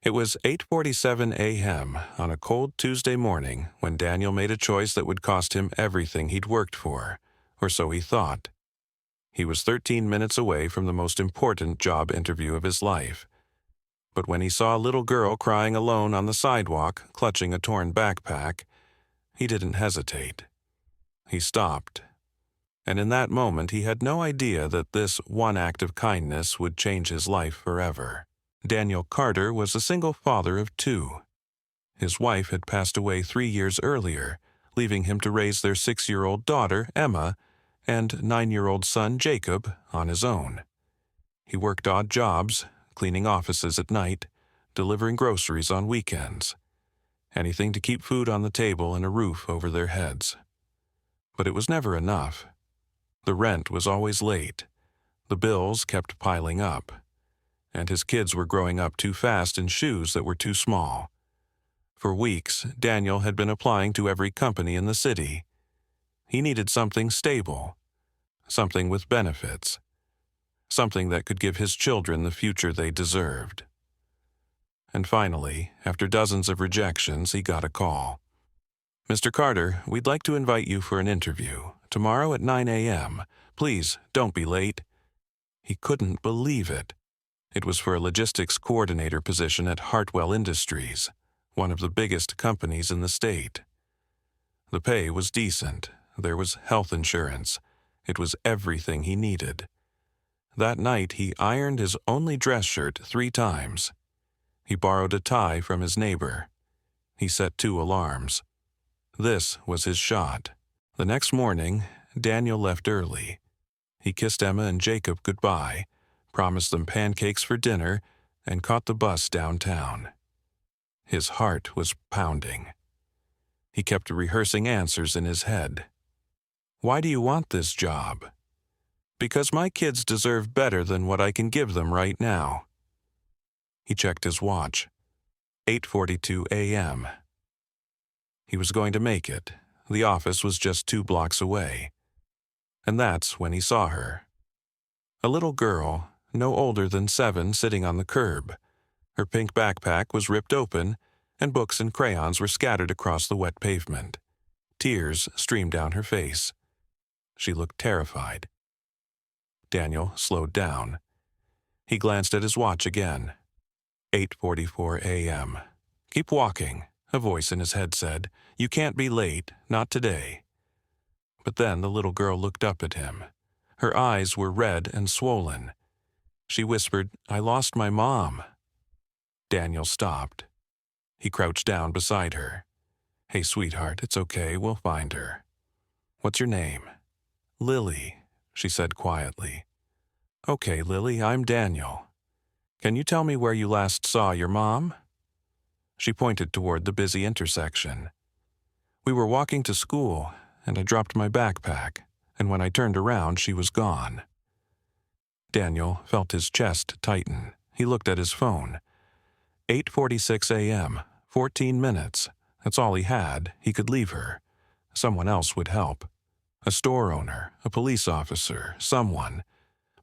It was 8:47 a.m. on a cold Tuesday morning when Daniel made a choice that would cost him everything he'd worked for, or so he thought. He was 13 minutes away from the most important job interview of his life. But when he saw a little girl crying alone on the sidewalk, clutching a torn backpack, he didn't hesitate. He stopped. And in that moment, he had no idea that this one act of kindness would change his life forever. Daniel Carter was a single father of two. His wife had passed away 3 years earlier, leaving him to raise their 6-year-old daughter, Emma, and 9-year-old son, Jacob, on his own. He worked odd jobs, cleaning offices at night, delivering groceries on weekends. Anything to keep food on the table and a roof over their heads. But it was never enough. The rent was always late. The bills kept piling up. And his kids were growing up too fast in shoes that were too small. For weeks, Daniel had been applying to every company in the city. He needed something stable, something with benefits, something that could give his children the future they deserved. And finally, after dozens of rejections, he got a call. "Mr. Carter, we'd like to invite you for an interview, tomorrow at 9 a.m. Please, don't be late." He couldn't believe it. It was for a logistics coordinator position at Hartwell Industries, one of the biggest companies in the state. The pay was decent. There was health insurance. It was everything he needed. That night, he ironed his only dress shirt 3 times. He borrowed a tie from his neighbor. He set 2 alarms. This was his shot. The next morning, Daniel left early. He kissed Emma and Jacob goodbye, promised them pancakes for dinner, and caught the bus downtown. His heart was pounding. He kept rehearsing answers in his head. "Why do you want this job?" "Because my kids deserve better than what I can give them right now." He checked his watch. 8:42 a.m. He was going to make it. The office was just 2 blocks away. And that's when he saw her. A little girl, no older than 7, sitting on the curb. Her pink backpack was ripped open, and books and crayons were scattered across the wet pavement. Tears streamed down her face. She looked terrified. Daniel slowed down. He glanced at his watch again. 8:44 a.m. "Keep walking," a voice in his head said. "You can't be late, not today." But then the little girl looked up at him. Her eyes were red and swollen. She whispered, "I lost my mom." Daniel stopped. He crouched down beside her. "Hey, sweetheart, it's okay, we'll find her." "What's your name?" "Lily," she said quietly. "Okay, Lily, I'm Daniel. Can you tell me where you last saw your mom?" She pointed toward the busy intersection. "We were walking to school, and I dropped my backpack, and when I turned around, she was gone." Daniel felt his chest tighten. He looked at his phone. 8:46 a.m., 14 minutes. That's all he had. He could leave her. Someone else would help. A store owner, a police officer, someone.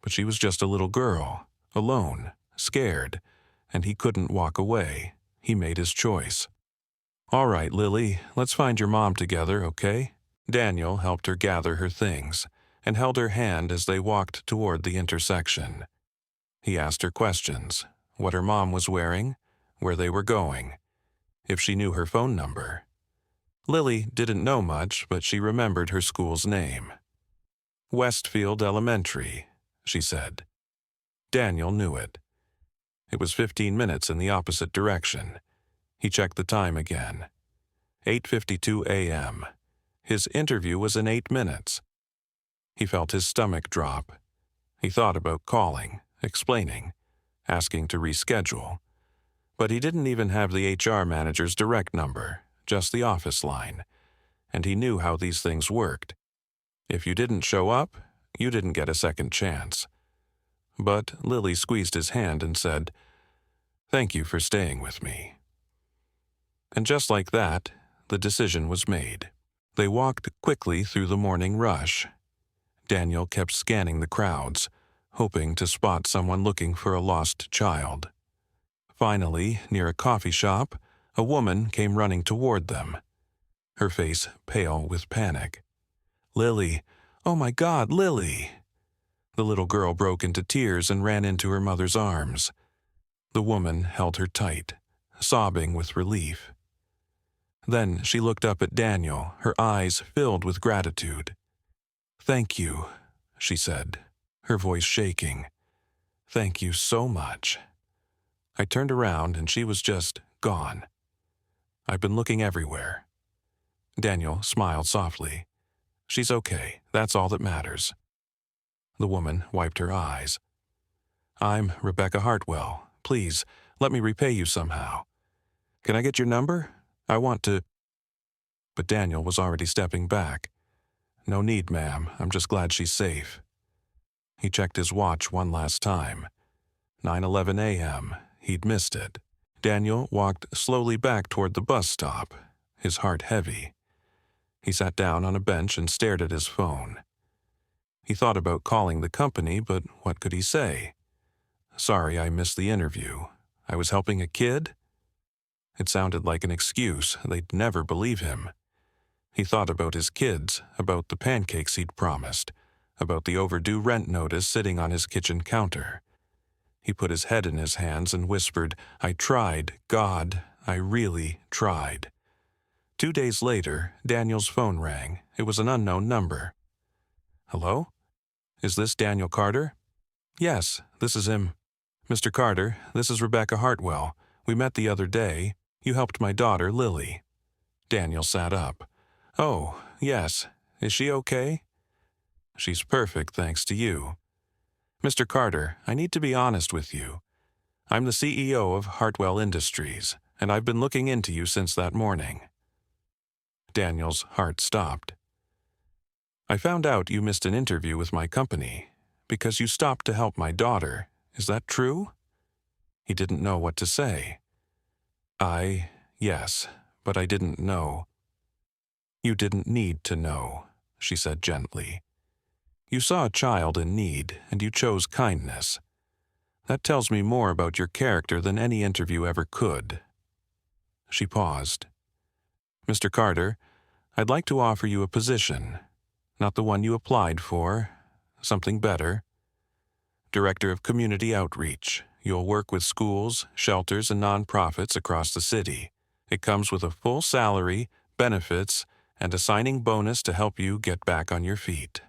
But she was just a little girl, alone, scared, and he couldn't walk away. He made his choice. "All right, Lily, let's find your mom together, okay?" Daniel helped her gather her things and held her hand as they walked toward the intersection. He asked her questions, what her mom was wearing, where they were going, if she knew her phone number. Lily didn't know much, but she remembered her school's name. "Westfield Elementary," she said. Daniel knew it. It was 15 minutes in the opposite direction. He checked the time again. 8:52 a.m. His interview was in 8 minutes. He felt his stomach drop. He thought about calling, explaining, asking to reschedule. But he didn't even have the HR manager's direct number, just the office line. And he knew how these things worked. If you didn't show up, you didn't get a second chance. But Lily squeezed his hand and said, "Thank you for staying with me." And just like that, the decision was made. They walked quickly through the morning rush. Daniel kept scanning the crowds, hoping to spot someone looking for a lost child. Finally, near a coffee shop, a woman came running toward them, her face pale with panic. "Lily! Oh my God, Lily!" The little girl broke into tears and ran into her mother's arms. The woman held her tight, sobbing with relief. Then she looked up at Daniel, her eyes filled with gratitude. "Thank you," she said, her voice shaking. "Thank you so much." I turned around and she was just gone. I've been looking everywhere. Daniel smiled softly. "She's okay. That's all that matters." The woman wiped her eyes. "I'm Rebecca Hartwell. Please, let me repay you somehow. Can I get your number? I want to—" But Daniel was already stepping back. "No need, ma'am. I'm just glad she's safe." He checked his watch one last time. 9:11 a.m. He'd missed it. Daniel walked slowly back toward the bus stop, his heart heavy. He sat down on a bench and stared at his phone. He thought about calling the company, but what could he say? "Sorry, I missed the interview. I was helping a kid?" It sounded like an excuse. They'd never believe him. He thought about his kids, about the pancakes he'd promised, about the overdue rent notice sitting on his kitchen counter. He put his head in his hands and whispered, "I tried, God, I really tried." 2 days later, Daniel's phone rang. It was an unknown number. "Hello? Is this Daniel Carter?" "Yes, this is him." "Mr. Carter, this is Rebecca Hartwell. We met the other day. You helped my daughter, Lily." Daniel sat up. "Oh, yes. Is she okay?" "She's perfect, thanks to you." "Mr. Carter, I need to be honest with you. I'm the CEO of Hartwell Industries, and I've been looking into you since that morning." Daniel's heart stopped. "I found out you missed an interview with my company because you stopped to help my daughter. Is that true?" He didn't know what to say. Yes, but I didn't know." "You didn't need to know," she said gently. "You saw a child in need, and you chose kindness. That tells me more about your character than any interview ever could." She paused. "Mr. Carter, I'd like to offer you a position. Not the one you applied for, something better. Director of Community Outreach. You'll work with schools, shelters, and nonprofits across the city. It comes with a full salary, benefits, and a signing bonus to help you get back on your feet."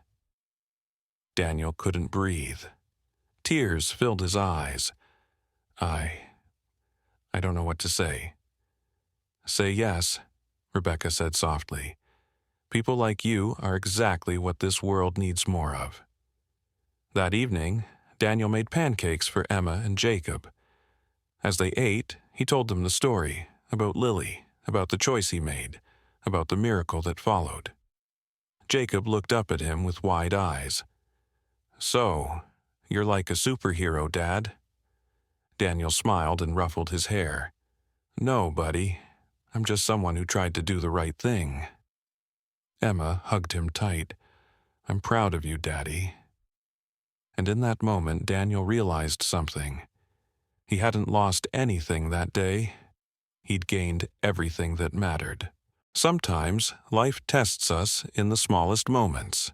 Daniel couldn't breathe. Tears filled his eyes. I don't know what to say." "Say yes," Rebecca said softly. "People like you are exactly what this world needs more of." That evening, Daniel made pancakes for Emma and Jacob. As they ate, he told them the story, about Lily, about the choice he made, about the miracle that followed. Jacob looked up at him with wide eyes. "So, you're like a superhero, Dad?" Daniel smiled and ruffled his hair. "No, buddy. I'm just someone who tried to do the right thing." Emma hugged him tight. "I'm proud of you, Daddy." And in that moment, Daniel realized something. He hadn't lost anything that day. He'd gained everything that mattered. Sometimes, life tests us in the smallest moments.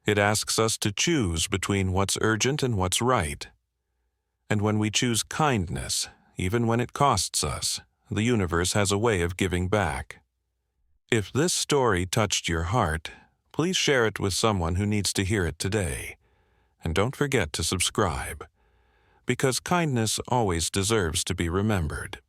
It asks us to choose between what's urgent and what's right. And when we choose kindness, even when it costs us, the universe has a way of giving back. If this story touched your heart, please share it with someone who needs to hear it today. And don't forget to subscribe, because kindness always deserves to be remembered.